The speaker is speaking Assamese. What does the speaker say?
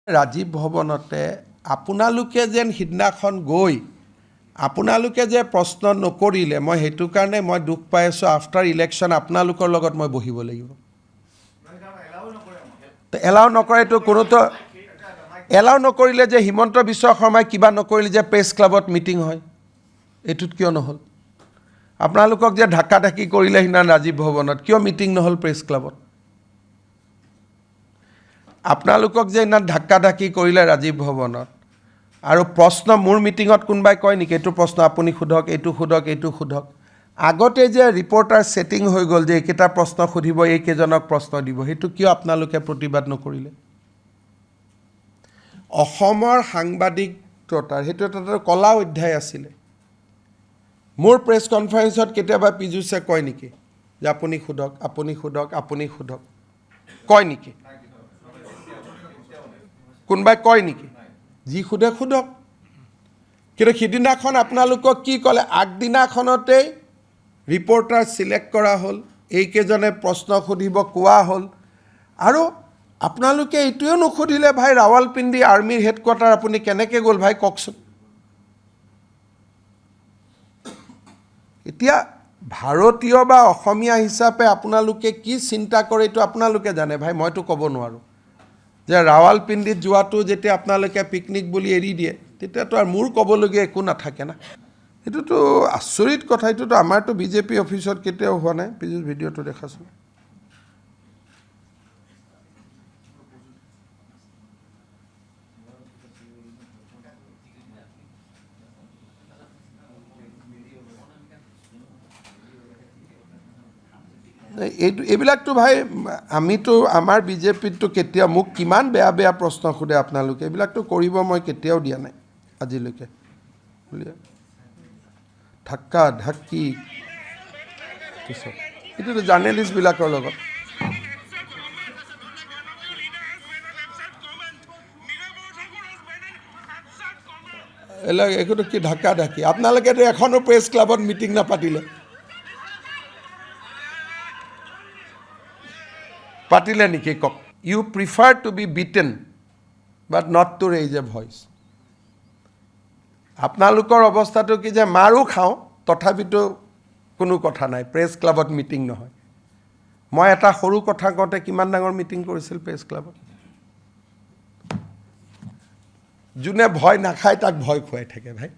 ৰাজীৱ ভৱনতে আপোনালোকে যেন সিদিনাখন গৈ আপোনালোকে যে প্ৰশ্ন নকৰিলে মই সেইটো কাৰণে মই দুখ পাই আছোঁ আফটাৰ ইলেকশ্যন আপোনালোকৰ লগত মই বহিব লাগিব এলাউ নকৰে এইটো কোনোতো এলাউ নকৰিলে যে হিমন্ত বিশ্ব শৰ্মাই কিবা নকৰিলে যে প্ৰেছ ক্লাবত মিটিং হয় এইটোত কিয় নহ'ল আপোনালোকক যে ঢাকা ঢাকি কৰিলে সিদিনা ৰাজীৱ ভৱনত কিয় মিটিং নহ'ল প্ৰেছ ক্লাবত আপোনালোকক যে ইমান ঢাকা ঢাকি কৰিলে ৰাজীৱ ভৱনত আৰু প্ৰশ্ন মোৰ মিটিঙত কোনোবাই কয় নেকি এইটো প্ৰশ্ন আপুনি সোধক এইটো সোধক এইটো সোধক আগতে যে ৰিপৰ্টাৰ ছেটিং হৈ গ'ল যে এইকেইটা প্ৰশ্ন সুধিব এইকেইজনক প্ৰশ্ন দিব সেইটো কিয় আপোনালোকে প্ৰতিবাদ নকৰিলে অসমৰ সাংবাদিকতাৰ সেইটো এটা কলা অধ্যায় আছিলে মোৰ প্ৰেছ কনফাৰেন্সত কেতিয়াবা পীযুষে কয় নেকি যে আপুনি সোধক আপুনি সোধক আপুনি সোধক কয় নেকি কোনোবাই কয় নেকি যি সোধে সোধক কিন্তু সিদিনাখন আপোনালোকক কি ক'লে আগদিনাখনতেই ৰিপৰ্টাৰ চিলেক্ট কৰা হ'ল এইকেইজনে প্ৰশ্ন সুধিব কোৱা হ'ল আৰু আপোনালোকে এইটোও নুসুধিলে ভাই ৰাৱালপিণ্ডি আৰ্মিৰ হেডকোৱাৰ্টাৰ আপুনি কেনেকৈ গ'ল ভাই কওকচোন এতিয়া ভাৰতীয় বা অসমীয়া হিচাপে আপোনালোকে কি চিন্তা কৰে এইটো আপোনালোকে জানে ভাই মইতো ক'ব নোৱাৰোঁ যে ৰাৱালপিণ্ডিত যোৱাটো যেতিয়া আপোনালোকে পিকনিক বুলি এৰি দিয়ে তেতিয়াতো আৰু মোৰ ক'বলগীয়া একো নাথাকে না এইটোতো আচৰিত কথা এইটোতো আমাৰতো বিজেপি অফিচত কেতিয়াও হোৱা নাই পীযুষ ভিডিঅ'টো দেখাচোন এইবিলাকতো ভাই আমিতো আমাৰ বিজেপিততো কেতিয়া মোক কিমান বেয়া বেয়া প্ৰশ্ন সোধে আপোনালোকে এইবিলাকতো কৰিব মই কেতিয়াও দিয়া নাই আজিলৈকে ঢাক্কা ঢাকি এইটোতো জাৰ্নেলিষ্টবিলাকৰ লগত এইবিলাক এইটোতো কি ঢাক্কা ঢাকি আপোনালোকেতো এখনো প্ৰেছ ক্লাবত মিটিং নাপাতিলে পাতিলে নেকি কওক you prefer to be beaten but not to raise a voice আপোনালোকৰ অৱস্থাটো কি যে মাৰো খাওঁ তথাপিতো কোনো কথা নাই প্ৰেছ ক্লাবত মিটিং নহয় মই এটা সৰু কথা কওঁতে কিমান ডাঙৰ মিটিং কৰিছিল প্ৰেছ ক্লাবত যোনে ভয় নাখায় তাক ভয় খুৱাই থাকে ভাই